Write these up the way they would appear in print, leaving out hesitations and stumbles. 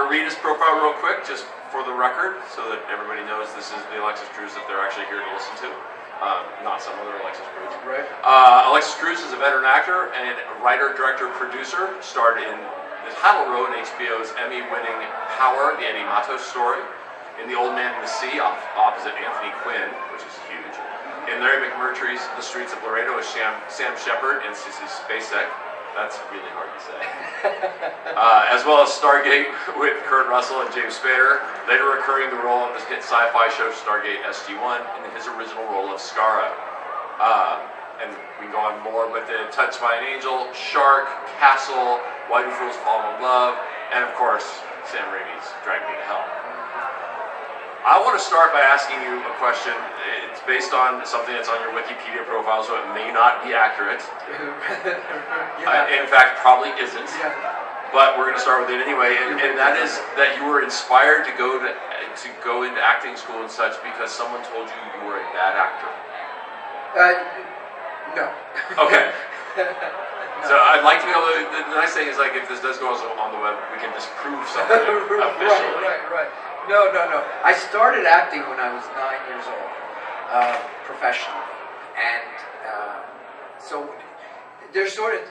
to read his profile real quick, just for the record, so that everybody knows this is the Alexis Cruz that they're actually here to listen to. Not some other Alexis Cruz. Right. Alexis Cruz is a veteran actor and writer, director, producer. Starred in the title role in HBO's Emmy-winning P.O.W.E.R, the Eddie Matos story. In The Old Man and the Sea, opposite Anthony Quinn, which is huge. In Larry McMurtry's The Streets of Laredo as Sam Shepard and Sissy Spacek. That's really hard to say. As well as Stargate with Kurt Russell and James Spader, later recurring the role in the hit sci-fi show Stargate Sg-1 in his original role of Skaara. And we can go on more, but the Touched by an Angel, Shark, Castle, Why Do Fools Fall in Love, and of course, Sam Raimi's Drag Me to Hell. I want to start by asking you a question. It's based on something that's on your Wikipedia profile, so it may not be accurate. In fact, probably isn't. Yeah. But we're going to start with it anyway, and that is that you were inspired to go into acting school and such because someone told you you were a bad actor. No. Okay. No. So I'd like to be able to. The nice thing is, like, if this does go on the web, we can disprove something officially. Right. No. I started acting when I was 9 years old, professionally, and so there's sort of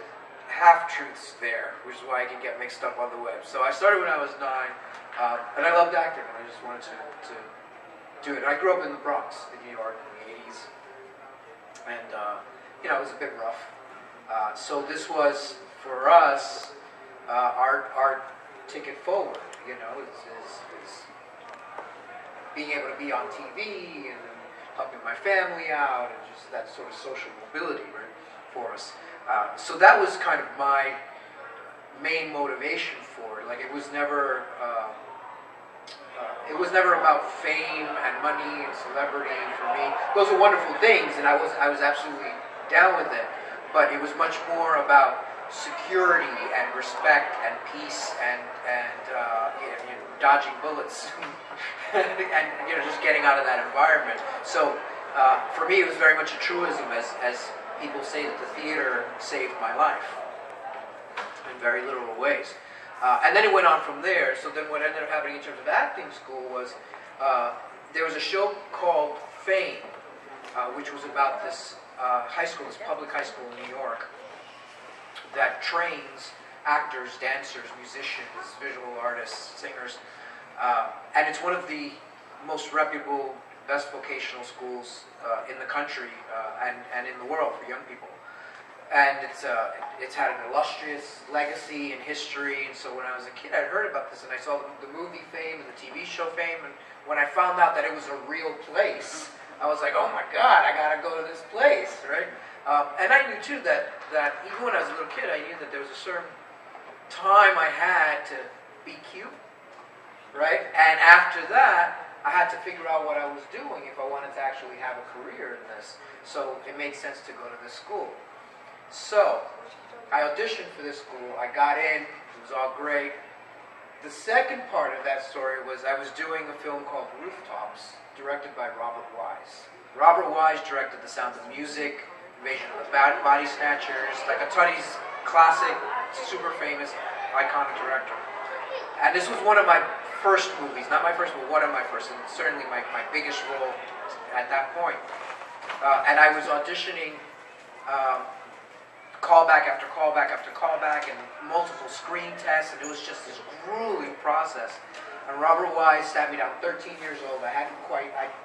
half-truths there, which is why I can get mixed up on the web. So I started when I was 9, and I loved acting, and I just wanted to do it. I grew up in the Bronx, in New York, in the 80s, and it was a bit rough. So this was, for us, our ticket forward, is being able to be on TV and helping my family out and just that sort of social mobility, right, for us. So that was kind of my main motivation for it. Like, it was never about fame and money and celebrity for me. Those are wonderful things, and I was absolutely down with it. But it was much more about security and respect and peace and dodging bullets and just getting out of that environment. So for me, it was very much a truism, as people say that the theater saved my life in very literal ways. And then it went on from there. So then what ended up happening in terms of acting school was there was a show called Fame, which was about this high school, this public high school in New York, that trains actors, dancers, musicians, visual artists, singers, and it's one of the most reputable, best vocational schools in the country and in the world for young people. And it's had an illustrious legacy and history. And so when I was a kid, I'd heard about this, and I saw the movie Fame and the TV show Fame. And when I found out that it was a real place, I was like, oh my God, I gotta go to this place, right? And I knew too that even when I was a little kid, I knew that there was a certain time I had to be cute, right? And after that, I had to figure out what I was doing if I wanted to actually have a career in this. So it made sense to go to this school. So I auditioned for this school. I got in. It was all great. The second part of that story was I was doing a film called Rooftops, directed by Robert Wise. Robert Wise directed The Sound of Music, Invasion of the Body Snatchers, like a Tutty's classic, super famous, iconic director. And this was one of my first movies, not my first, but one of my first, and certainly my biggest role at that point. And I was auditioning callback after callback after callback and multiple screen tests, and it was just this grueling process. And Robert Wise sat me down, 13 years old. I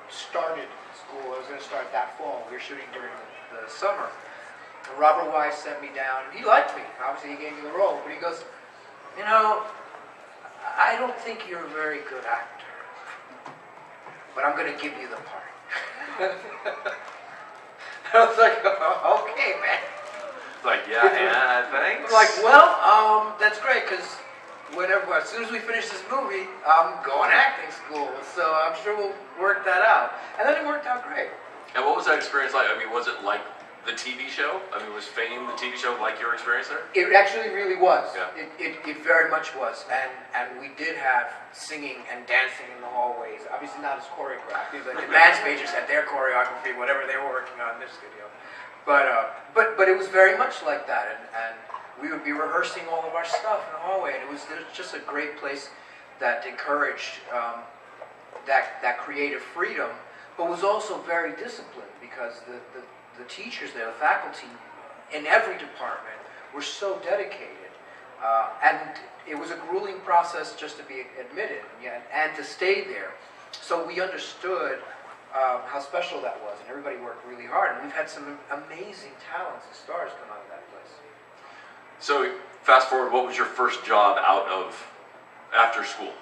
started school, I was going to start that fall. We were shooting during the summer. And Robert Wise sat me down, and he liked me. Obviously, he gave me the role, but he goes, I don't think you're a very good actor, but I'm going to give you the part. I was like, okay, man. Like, yeah, thanks. I'm like, well, that's great, because as soon as we finish this movie, I'm going to acting school, so I'm sure we'll work that out. And then it worked out great. And what was that experience like? I mean, was it like the TV show? I mean, was Fame, the TV show, like your experience there? It actually really was. Yeah. It very much was. And we did have singing and dancing in the hallways. Obviously not as choreographed. Like the dance majors had their choreography, whatever they were working on in this studio. But it was very much like that. And we would be rehearsing all of our stuff in the hallway. And it was just a great place that encouraged that creative freedom, but was also very disciplined, because the teachers there, the faculty in every department, were so dedicated. And it was a grueling process just to be admitted and to stay there. So we understood how special that was, and everybody worked really hard. And we've had some amazing talents and stars come out of that place. So fast forward, what was your first job out of after school?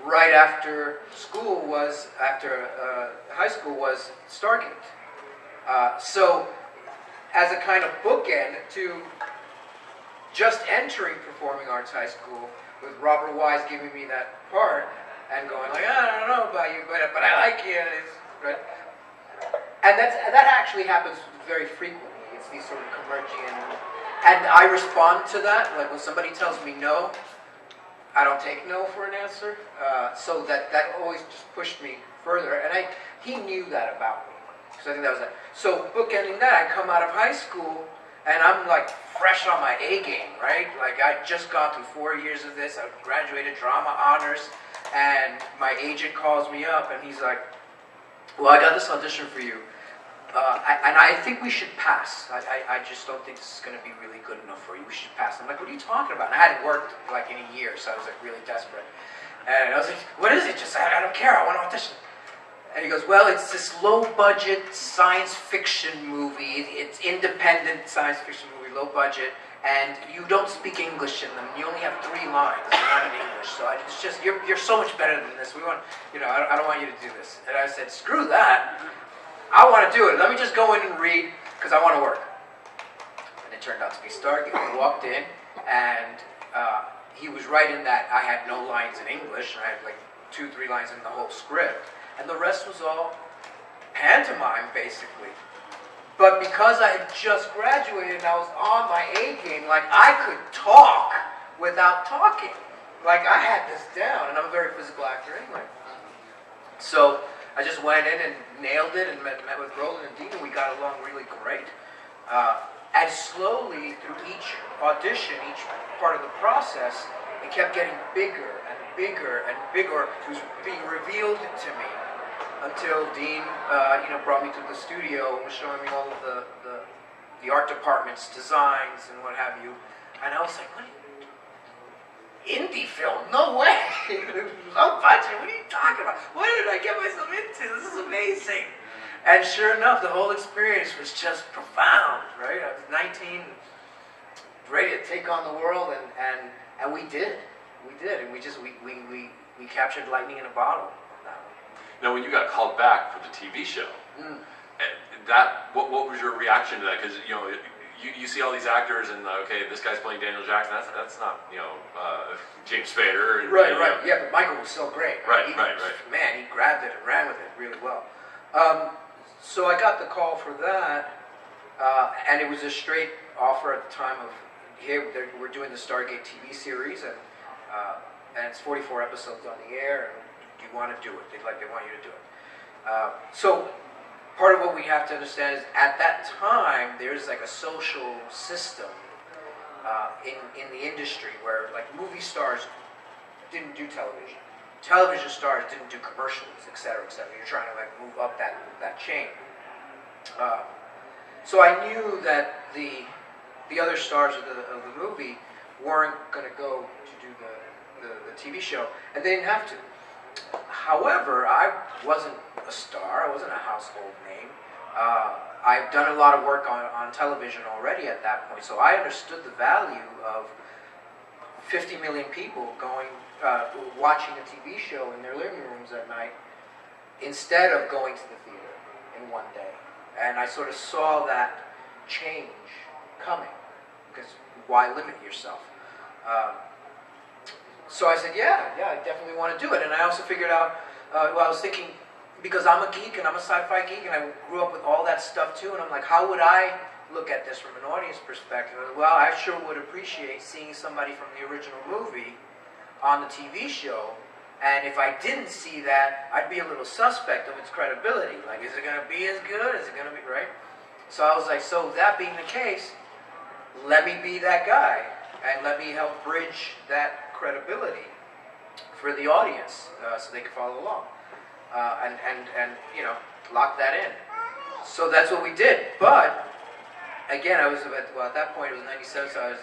Right after school was, after high school was Stargate. So as a kind of bookend to just entering performing arts high school, with Robert Wise giving me that part and going like, I don't know about you, but I like you. Right? And that actually happens very frequently. It's these sort of converging, and I respond to that. Like when somebody tells me no, I don't take no for an answer. So that always just pushed me further, and he knew that about me. So I think that was that. So bookending that, I come out of high school, and I'm like fresh on my A game, right? Like I'd just gone through 4 years of this. I graduated drama honors, and my agent calls me up, and he's like, well, I got this audition for you, and I think we should pass. I just don't think this is going to be really good enough for you. We should pass. I'm like, what are you talking about? And I hadn't worked like in a year, so I was like really desperate. And I was like, what is it? Just, I don't care. I want to audition. And he goes, well, it's this low-budget science fiction movie. It's independent science fiction movie, low budget, and you don't speak English in them. You only have 3 lines, they're not in English. So it's just, you're so much better than this. We want, I don't want you to do this. And I said, screw that. I want to do it. Let me just go in and read, because I want to work. And it turned out to be Stargate. I walked in, and he was right in that I had no lines in English. I had like 2-3 lines in the whole script. And the rest was all pantomime, basically. But because I had just graduated and I was on my A game, like I could talk without talking. Like I had this down, and I'm a very physical actor anyway. So I just went in and nailed it, and met with Roland and Dean, and we got along really great. And slowly, through each audition, each part of the process, it kept getting bigger and bigger and bigger. It was being revealed to me until Dean, brought me to the studio and was showing me all of the art department's designs and what have you. And I was like, what? Indie film? No way! Low budget? What are you talking about? What did I get myself into? This is amazing. And sure enough, the whole experience was just profound, right? I was 19, ready to take on the world, and we did. We did, and we captured lightning in a bottle. Now, when you got called back for the TV show, what was your reaction to that? Because you see all these actors, and okay, this guy's playing Daniel Jackson. That's not James Spader. And, right. Yeah, but Michael was so great. Right. Man, he grabbed it and ran with it really well. So I got the call for that, and it was a straight offer at the time of, here we're doing the Stargate TV series, and it's 44 episodes on the air, and you want to do it. They want you to do it. So part of what we have to understand is at that time there's like a social system in the industry where like movie stars didn't do television. Television stars didn't do commercials, etc., etc. You're trying to like move up that chain. So I knew that the other stars of the movie weren't going to go to do the TV show, and they didn't have to. However, I wasn't a star. I wasn't a household name. I've done a lot of work on television already at that point, so I understood the value of 50 million people watching a TV show in their living rooms at night instead of going to the theater in one day. And I sort of saw that change coming, because why limit yourself? So I said, yeah, I definitely want to do it. And I also figured out, I was thinking, because I'm a geek and I'm a sci-fi geek and I grew up with all that stuff too, and I'm like, how would I look at this from an audience perspective? Well, I sure would appreciate seeing somebody from the original movie on the TV show, and if I didn't see that, I'd be a little suspect of its credibility. Like, is it going to be as good? Is it going to be, right? So I was like, so that being the case, let me be that guy, and let me help bridge that credibility for the audience, so they could follow along, and you know, lock that in. So that's what we did. But again, I was at that point it was '97, so I was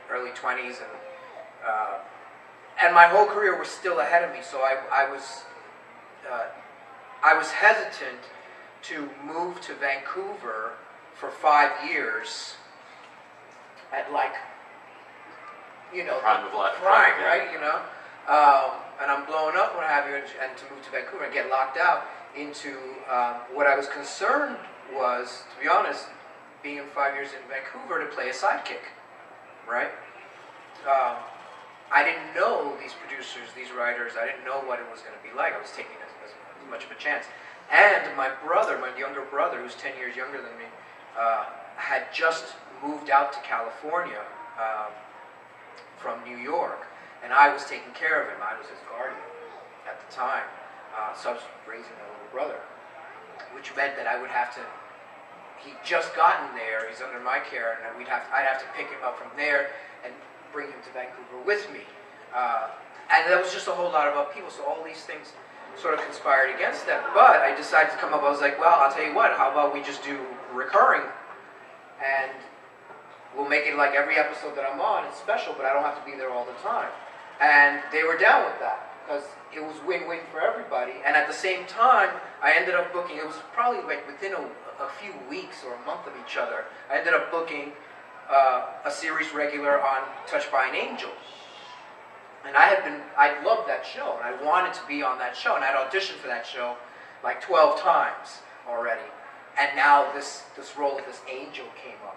early 20s, and my whole career was still ahead of me. So I was hesitant to move to Vancouver for 5 years at, like, you know, prime of life, prime, right? You know, and I'm blowing up, what have you, and to move to Vancouver and get locked out into what I was concerned was, to be honest, being 5 years in Vancouver to play a sidekick, right? I didn't know these producers, these writers. I didn't know what it was going to be like. I was taking as much of a chance. And my brother, my younger brother, who's 10 years younger than me, had just moved out to California from New York, and I was taking care of him. I was his guardian at the time, so I was raising a little brother, which meant that I would have to. He'd just gotten there. He's under my care, and I'd have to pick him up from there and bring him to Vancouver with me. And that was just a whole lot of upheaval. So all these things sort of conspired against that. But I decided to come up. I was like, well, I'll tell you what. How about we just do recurring, and we'll make it like every episode that I'm on. It's special, but I don't have to be there all the time. And they were down with that because it was win-win for everybody. And at the same time, I ended up booking. It was probably like within a few weeks or a month of each other. I ended up booking a series regular on Touched by an Angel. And I loved that show, and I wanted to be on that show, and I'd auditioned for that show like 12 times already. And now this role of this angel came up.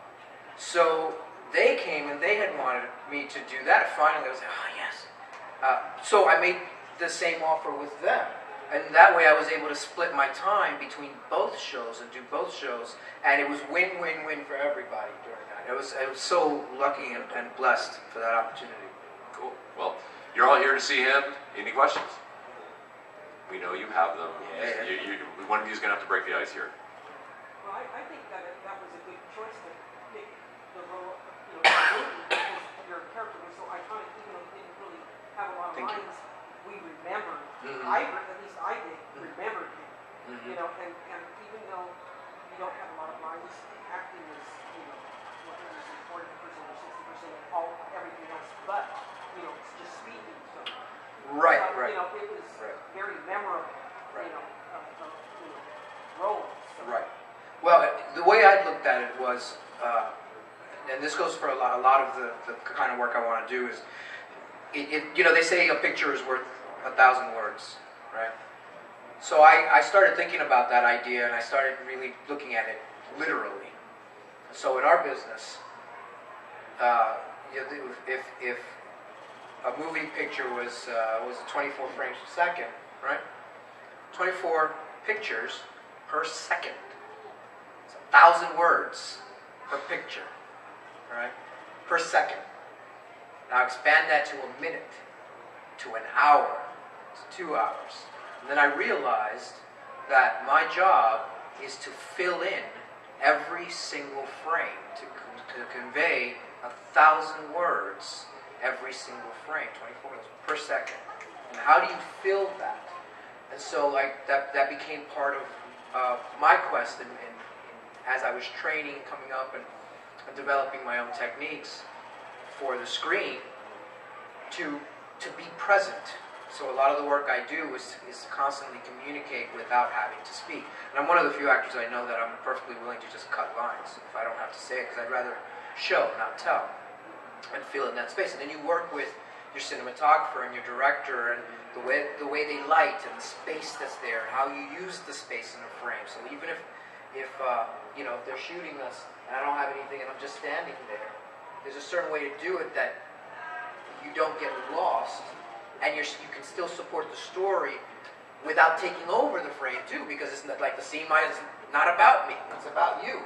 So they came, and they had wanted me to do that. Finally, I was like, oh, yes. So I made the same offer with them. And that way I was able to split my time between both shows and do both shows. And it was win-win-win for everybody during that. I was so lucky and blessed for that opportunity. Cool. Well, you're all here to see him. Any questions? We know you have them. Yeah. One of you is going to have to break the ice here. Well, I think that was a good choice to pick the role, because your character was so iconic, even though it didn't really have a lot of lines. We remembered. At least I did, remembered him. You know, and even though you don't have a lot of lines, acting is, whether it's 40% or 60% of everything else, but it's just speaking. So, right. It was very memorable. Role. So. Right. Well, the way I looked at it was, and this goes for a lot of the kind of work I want to do is, they say a picture is worth 1,000 words, right? So I started thinking about that idea, and I started really looking at it literally. So in our business, if a moving picture was 24 frames per second, right? 24 pictures per second. It's 1,000 words per picture, all right? Per second. Now expand that to a minute, to an hour, to 2 hours. And then I realized that my job is to fill in every single frame, to convey 1,000 words every single frame, 24 words per second. And how do you fill that? And so that became part of my quest and as I was training, coming up and developing my own techniques for the screen to be present. So a lot of the work I do is constantly communicate without having to speak. And I'm one of the few actors I know that I'm perfectly willing to just cut lines if I don't have to say it, because I'd rather show, not tell, and feel in that space. And then you work with your cinematographer and your director and the way they light and the space that's there and how you use the space in a frame. So even if they're shooting us and I don't have anything and I'm just standing there, there's a certain way to do it that you don't get lost, and you can still support the story without taking over the frame too, because it's not like the scene is not about me, it's about you.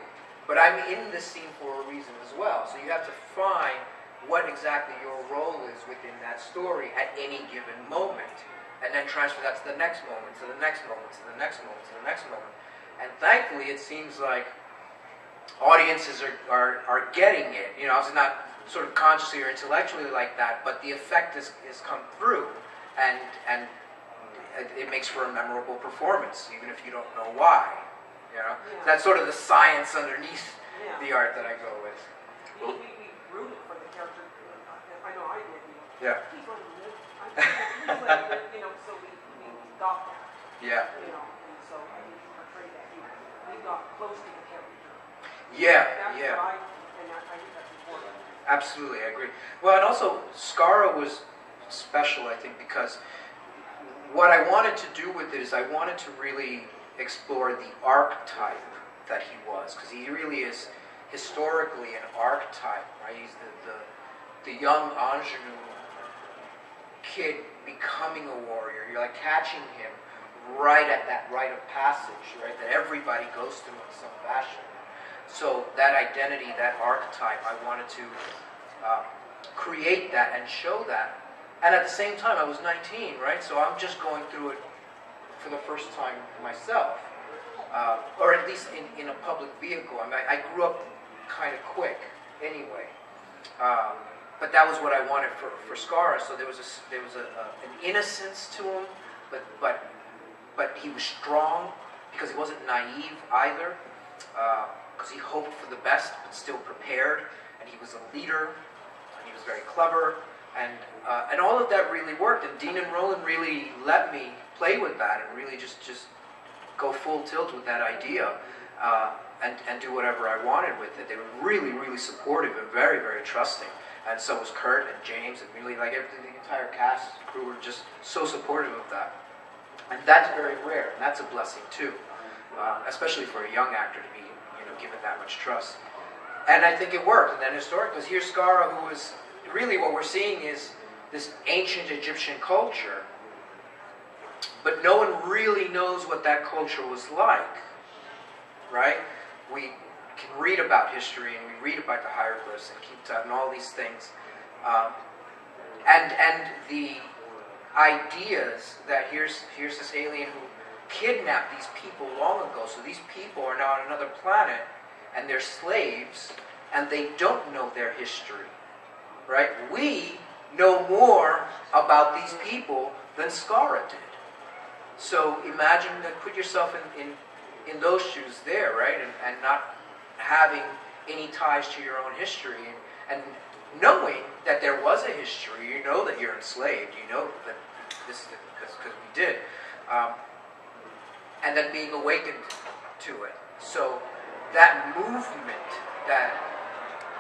But I'm in this scene for a reason as well. So you have to find what exactly your role is within that story at any given moment, and then transfer that to the next moment, to the next moment, to the next moment, to the next moment. And thankfully, it seems like audiences are getting it. It's not sort of consciously or intellectually like that, but the effect has come through. and it makes for a memorable performance, even if you don't know why. You know, that's sort of the science underneath the art that I go with. We rooted for the character. I know I did. Yeah. He's going to live. He's going to live. You know, so we got that. Yeah. You know, and so I think you portrayed that. We got close to the character. Yeah. That's Yeah. what I think that's important. Absolutely, I agree. Well, and also Skaara was special, I think, because what I wanted to do with it is I wanted to really explore the archetype that he was, because he really is historically an archetype, right? He's the young ingenue kid becoming a warrior. You're like catching him right at that rite of passage, right? That everybody goes through in some fashion. So that identity, that archetype, I wanted to create that and show that. And at the same time, I was 19, right? So I'm just going through it for the first time myself, or at least in a public vehicle. I mean, I grew up kind of quick, anyway. But that was what I wanted for Skaara. So there was an innocence to him, but he was strong because he wasn't naive either. Because he hoped for the best, but still prepared, and he was a leader, and he was very clever, and all of that really worked. And Dean and Roland really let me play with that and really just go full tilt with that idea, and do whatever I wanted with it. They were really, really supportive and very, very trusting. And so was Kurt and James, and really like everything, the entire cast crew were just so supportive of that. And that's very rare, and that's a blessing too, especially for a young actor to be given that much trust. And I think it worked. And then historic, because here's Skaara, who is really what we're seeing is this ancient Egyptian culture, but no one really knows what that culture was like, right? We can read about history, and we read about the hieroglyphs and Kitab and all these things, and the ideas that here's this alien who kidnapped these people long ago. So these people are now on another planet, and they're slaves, and they don't know their history, right? We know more about these people than Skaara did. So imagine that, put yourself in those shoes there, right? And not having any ties to your own history, and knowing that there was a history. You know that you're enslaved. You know that this is because we did. And then being awakened to it. So that movement that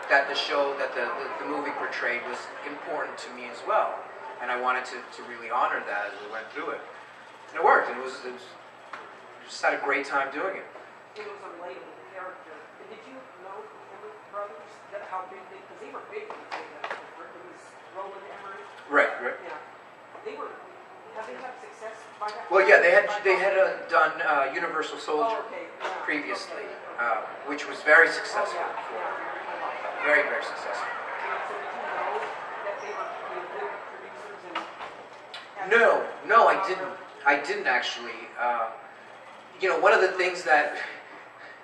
the show, that the movie portrayed was important to me as well. And I wanted to really honor that as we went through it. And it worked, and it was just had a great time doing it. It was a relatable character. And did you know the Emmert brothers, how big they, because they were big when they did that. It was Roland Emmerich. Right. Yeah. They were, have they had success by that? Well, yeah, they had done Universal Soldier previously, Okay. which was very successful. Oh, yeah. Very, very successful. So did you know that they were good producers and... No, I didn't. I didn't actually. One of the things that,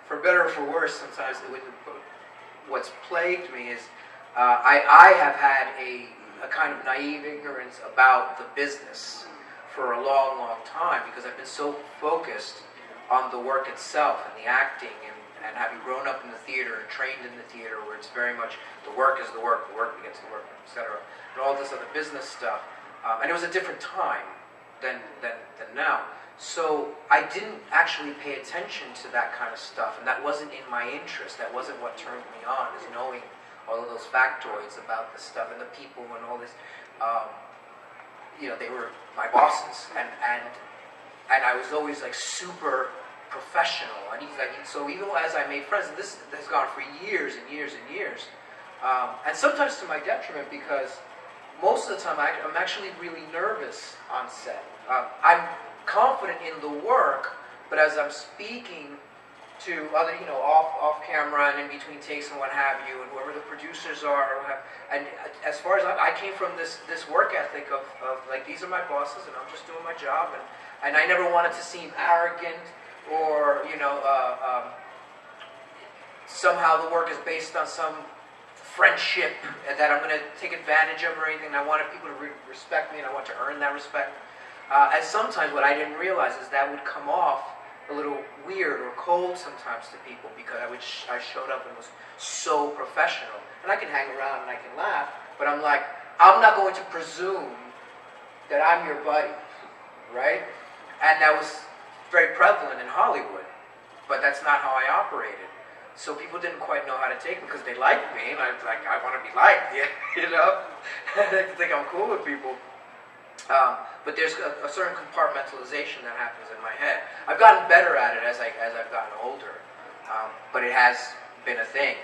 for better or for worse, sometimes what's plagued me is I have had a kind of naive ignorance about the business for a long, long time, because I've been so focused on the work itself and the acting, and having grown up in the theater and trained in the theater, where it's very much the work is the work begets the work, etc., and all this other business stuff. And it was a different time than now. So I didn't actually pay attention to that kind of stuff, and that wasn't in my interest. That wasn't what turned me on, is knowing all of those factoids about the stuff and the people and all this. They were my bosses, and I was always like super professional. And he's like, so even as I made friends, and this has gone for years and years and years, and sometimes to my detriment, because most of the time I'm actually really nervous on set. I'm confident in the work, but as I'm speaking to other, off camera and in between takes and what have you, and whoever the producers are, and as far as I came from this work ethic of like, these are my bosses and I'm just doing my job, and I never wanted to seem arrogant or somehow the work is based on some friendship that I'm going to take advantage of or anything. I wanted people to respect me, and I want to earn that respect. And sometimes what I didn't realize is that would come off a little weird or cold sometimes to people, because I showed up and was so professional. And I can hang around and I can laugh, but I'm like, I'm not going to presume that I'm your buddy, right? And that was very prevalent in Hollywood, but that's not how I operated. So people didn't quite know how to take me because they liked me, and I was like, I want to be liked, you know? They think I'm cool with people. But there's a certain compartmentalization that happens in my head. I've gotten better at it as I've gotten older, but it has been a thing,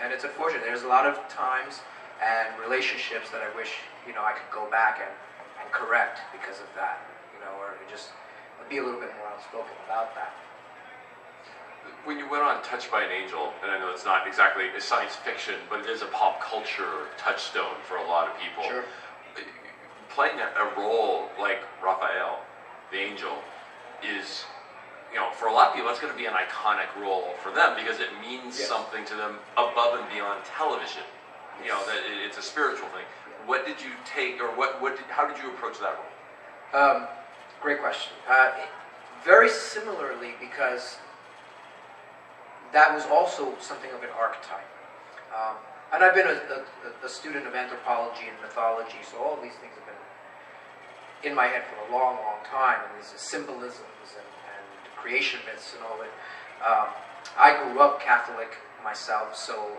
and it's unfortunate. There's a lot of times and relationships that I wish, you know, I could go back and correct because of that, you know, or just be a little bit more outspoken about that. When you went on Touched by an Angel, and I know it's not exactly a science fiction, but it is a pop culture touchstone for a lot of people. Sure. Playing a role like Raphael, the angel, is, you know, for a lot of people, it's going to be an iconic role for them because it means something to them above and beyond television. You know, that it's a spiritual thing. What did you take, or how did you approach that role? Great question. Very similarly, because that was also something of an archetype. And I've been a student of anthropology and mythology, so all of these things have been in my head for a long, long time, and these symbolisms and creation myths and all that. I grew up Catholic myself, so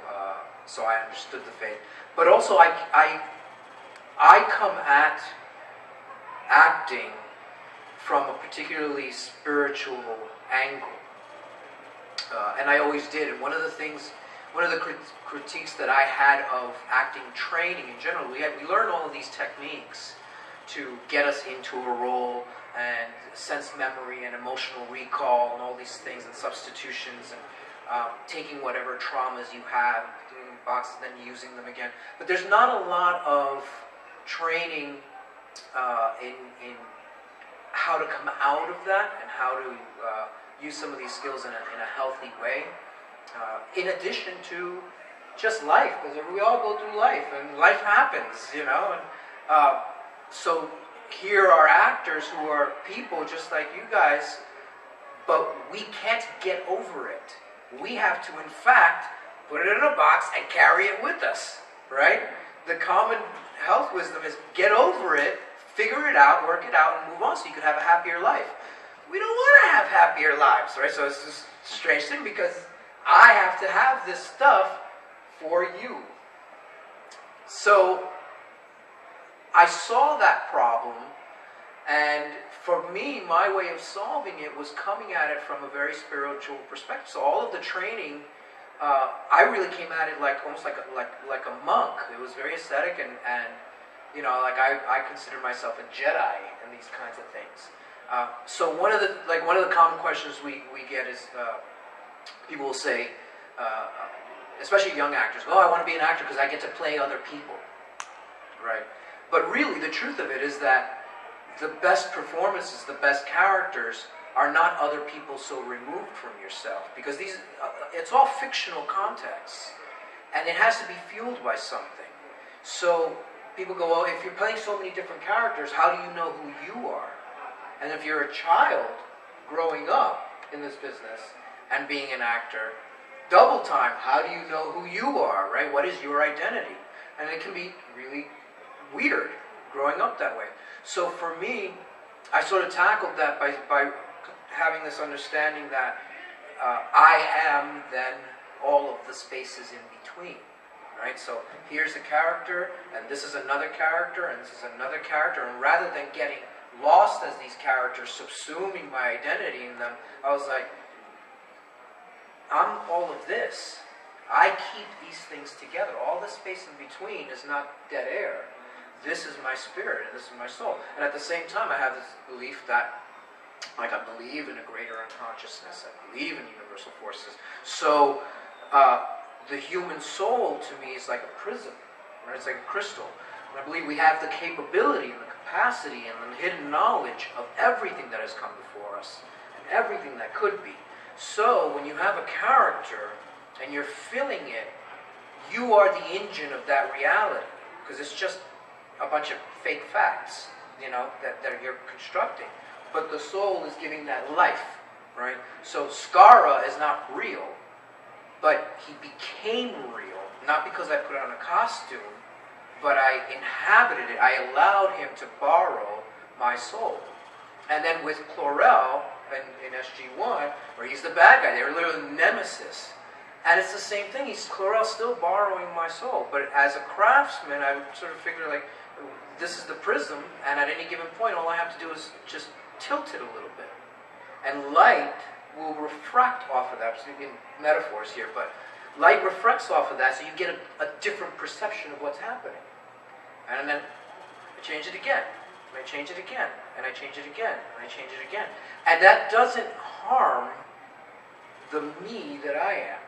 I understood the faith. But also, I come at acting from a particularly spiritual angle, and I always did. And one of the critiques that I had of acting training in general, we learn all of these techniques to get us into a role, and sense memory and emotional recall and all these things, and substitutions, and taking whatever traumas you have, putting them in boxes, then using them again. But there's not a lot of training in how to come out of that and how to use some of these skills in a healthy way. In addition to just life, because we all go through life, and life happens, you know. And so here are actors who are people just like you guys, but we can't get over it. We have to, in fact, put it in a box and carry it with us, right? The common health wisdom is get over it, figure it out, work it out, and move on so you can have a happier life. We don't want to have happier lives, right? So it's this strange thing, because I have to have this stuff for you. So I saw that problem, and for me, my way of solving it was coming at it from a very spiritual perspective. So all of the training, I really came at it almost like a monk. It was very ascetic, and you know, like I consider myself a Jedi and these kinds of things. So one of the common questions we get is people will say, especially young actors, "Oh, I want to be an actor because I get to play other people," right? But really, the truth of it is that the best performances, the best characters, are not other people so removed from yourself, because it's all fictional contexts, and it has to be fueled by something. So people go, "Well, if you're playing so many different characters, how do you know who you are?" And if you're a child growing up in this business and being an actor, double time, how do you know who you are, right? What is your identity? And it can be really weird growing up that way. So for me, I sort of tackled that by having this understanding that I am then all of the spaces in between, right? So here's a character, and this is another character, and this is another character, and rather than getting lost as these characters, subsuming my identity in them, I was like, I'm all of this. I keep these things together. All the space in between is not dead air. This is my spirit, and this is my soul. And at the same time, I have this belief that, like, I believe in a greater unconsciousness. I believe in universal forces. So the human soul, to me, is like a prism, right? It's like a crystal. And I believe we have the capability and the capacity and the hidden knowledge of everything that has come before us, and everything that could be. So when you have a character and you're filling it, you are the engine of that reality, because it's just a bunch of fake facts, you know, that you're constructing. But the soul is giving that life, right? So Skaara is not real, but he became real, not because I put on a costume, but I inhabited it. I allowed him to borrow my soul. And then with P.O.W.E.R in Sg-1, where he's the bad guy, they're literally nemesis. And it's the same thing. P.O.W.E.R still borrowing my soul. But as a craftsman, I sort of figured, like, this is the prism, and at any given point, all I have to do is just tilt it a little bit. And light will refract off of that. I'm speaking metaphors here, but light refracts off of that, so you get a different perception of what's happening. And then I change it again, and I change it again, and I change it again, and I change it again. And that doesn't harm the me that I am.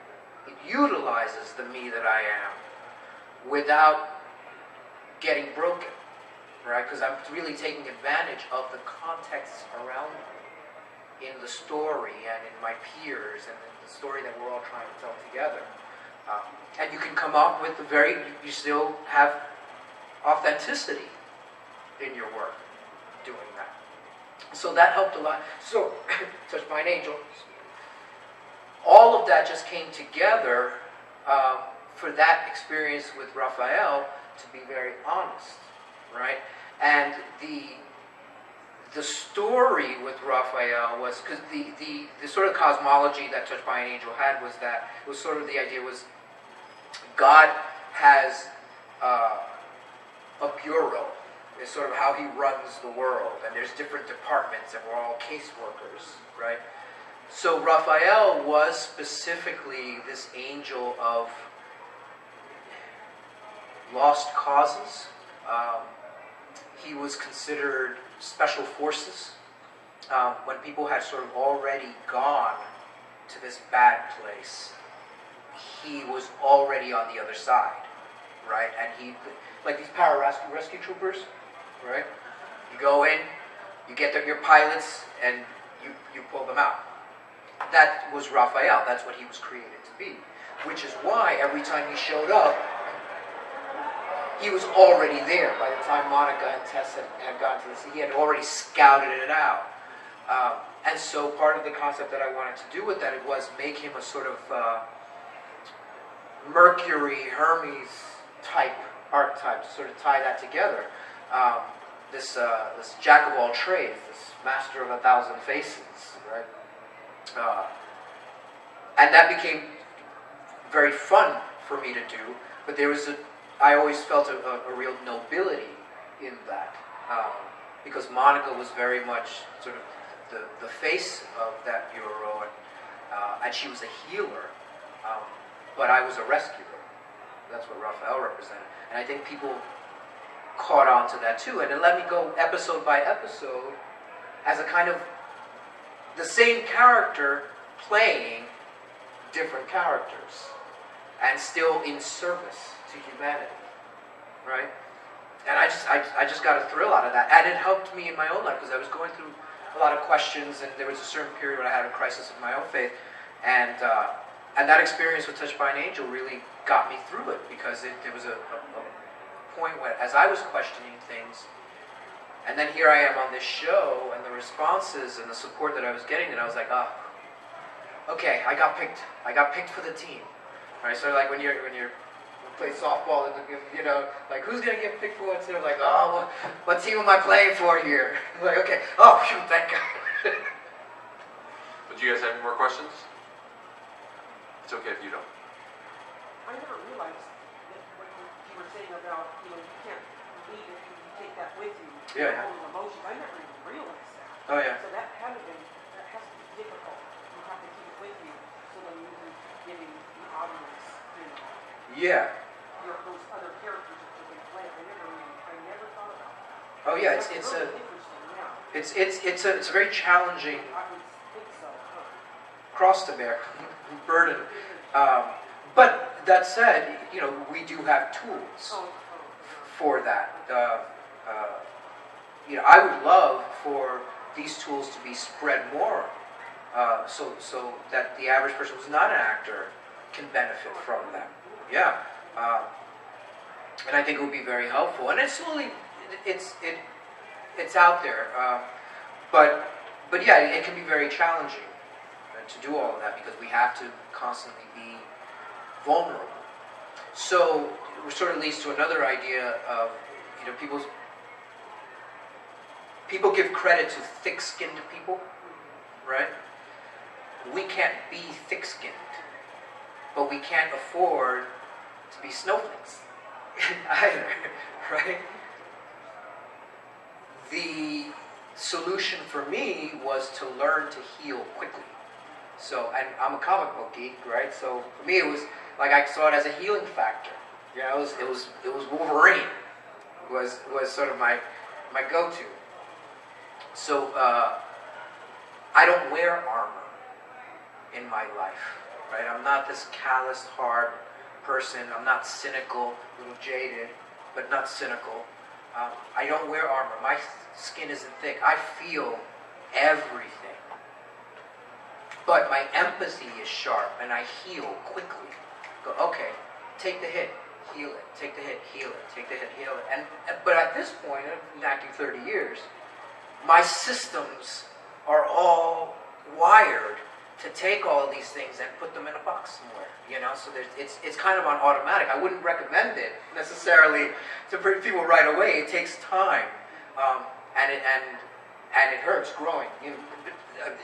It utilizes the me that I am without getting broken, right? Because I'm really taking advantage of the context around me in the story and in my peers and in the story that we're all trying to tell together. And you can come up with you still have authenticity in your work doing that. So that helped a lot. So, Touched by an Angel, all of that just came together for that experience with Raphael, to be very honest, right? And the story with Raphael was, because the sort of cosmology that Touched by an Angel had was that, it was sort of the idea was, God has a bureau. Is sort of how he runs the world, and there's different departments, and we're all caseworkers, right? So Raphael was specifically this angel of lost causes. He was considered special forces. When people had sort of already gone to this bad place, he was already on the other side, right? And he, like these rescue troopers, right? You go in, you get your pilots, and you pull them out. That was Raphael. That's what he was created to be. Which is why every time he showed up, he was already there. By the time Monica and Tess had gotten to this, he had already scouted it out. And so part of the concept that I wanted to do with that, it was make him a sort of Mercury, Hermes type archetype, to sort of tie that together. This jack of all trades, this master of 1,000 faces, right? And that became very fun for me to do, but I always felt a real nobility in that, because Monica was very much sort of the face of that bureau, and she was a healer, but I was a rescuer. That's what Raphael represented. And I think people caught on to that too. And it let me go episode by episode as a kind of the same character playing different characters and still in service to humanity, right? And I just got a thrill out of that. And it helped me in my own life, because I was going through a lot of questions, and there was a certain period when I had a crisis of my own faith. And that experience with Touched by an Angel really got me through it, because there was a point where, as I was questioning things, and then here I am on this show, and the responses and the support that I was getting, and I was like, oh, okay, I got picked for the team, right? So like when you play softball, and you know, like, who's gonna get picked for what team? Like, oh, what team am I playing for here? Like, okay, oh shoot, thank God. But do you guys have any more questions? It's okay if you don't. I never realized that what you were saying about, you can't leave it, you take that with you. Yeah. Your own emotions. I never even realized that. Oh yeah. So that has to be difficult. You have to keep it with you, so then you can give the audience, Yeah. those other characters that you're going to play. I never thought about that. Oh yeah, That's really interesting, yeah. it's a very challenging I would think so. cross to bear, burden. But that said, we do have tools for that. I would love for these tools to be spread more, so that the average person who's not an actor can benefit from them. Yeah, And I think it would be very helpful. And it's slowly, it's out there. But yeah, it can be very challenging to do all of that because we have to constantly be vulnerable. So it sort of leads to another idea of, people give credit to thick-skinned people, right? We can't be thick-skinned, but we can't afford to be snowflakes either, right? The solution for me was to learn to heal quickly. So, and I'm a comic book geek, right? So for me, it was like I saw it as a healing factor. Yeah, it was Wolverine. Was sort of my go-to. So I don't wear armor in my life, right? I'm not this calloused, hard person. I'm not cynical, a little jaded, but not cynical. I don't wear armor. My skin isn't thick. I feel everything. But my empathy is sharp, and I heal quickly. Go, okay, take the hit, heal it. Take the hit, heal it. Take the hit, heal it. But at this point, I've been acting 30 years, my systems are all wired to take all these things and put them in a box somewhere, So it's kind of on automatic. I wouldn't recommend it necessarily to people right away. It takes time, and it hurts growing.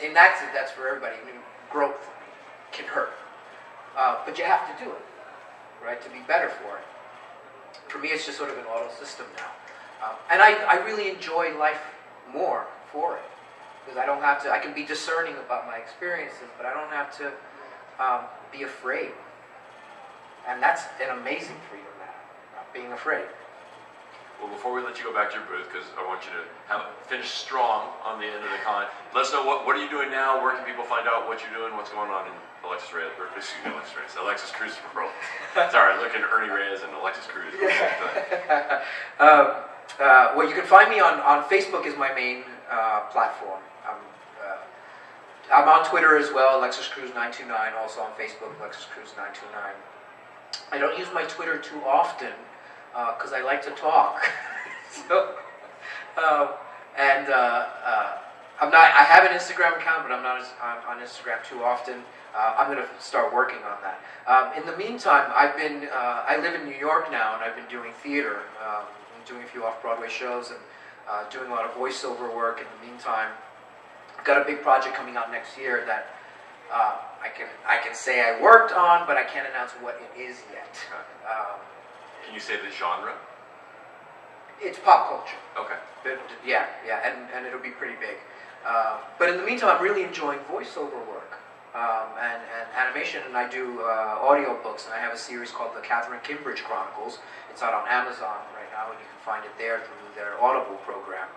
In that sense, that's for everybody. Growth can hurt, but you have to do it, right, to be better for it. For me, it's just sort of an auto system now, and I really enjoy life more for it. Because I don't have to, I can be discerning about my experiences, but I don't have to be afraid. And that's an amazing freedom now, not being afraid. Well, before we let you go back to your booth, because I want you to finish strong on the end of the con, let us know what are you doing now, where can people find out what you're doing, what's going on in Alexis Cruz world. Sorry, looking at Ernie Reyes and Alexis Cruz. Well, you can find me on Facebook is my main platform. I'm on Twitter as well, Alexis Cruz 929, also on Facebook, Alexis Cruz 929. I don't use my Twitter too often because I like to talk. I have an Instagram account, but I'm not on Instagram too often. I'm going to start working on that. In the meantime, I live in New York now, and I've been doing theater. I'm doing a few off-Broadway shows and doing a lot of voiceover work in the meantime. I've got a big project coming out next year that I can say I worked on, but I can't announce what it is yet. Can you say the genre? It's pop culture. Okay. Yeah, and it'll be pretty big. But in the meantime, I'm really enjoying voiceover work and animation, and I do audiobooks, and I have a series called the Catherine Kimbridge Chronicles. It's out on Amazon right now, and you can find it there through their Audible program.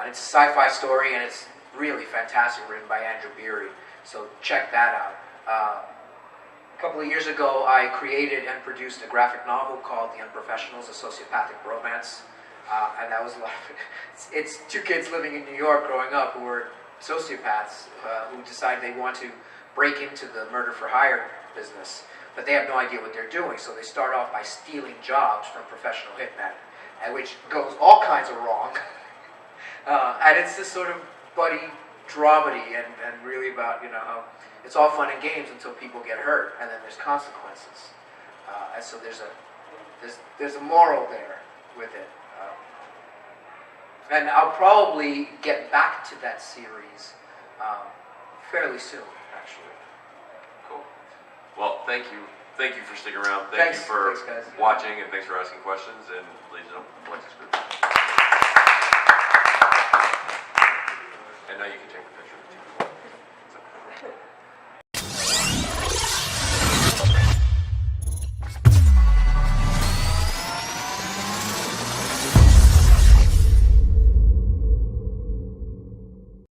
It's a sci-fi story, and it's really fantastic, written by Andrew Beery. So check that out. A couple of years ago, I created and produced a graphic novel called The Unprofessionals, A Sociopathic Romance. And that was a lot of, it's two kids living in New York growing up who were sociopaths who decide they want to break into the murder-for-hire business, but they have no idea what they're doing, so they start off by stealing jobs from professional hitmen, and which goes all kinds of wrong. And it's this sort of buddy dramedy, and really about, how it's all fun and games until people get hurt, and then there's consequences. And so there's a moral there with it. And I'll probably get back to that series fairly soon, actually. Cool. Well, thank you. Thank you for sticking around. Thanks for watching, and thanks for asking questions. And ladies and gentlemen, Alexis Cruz. And now you can take a picture.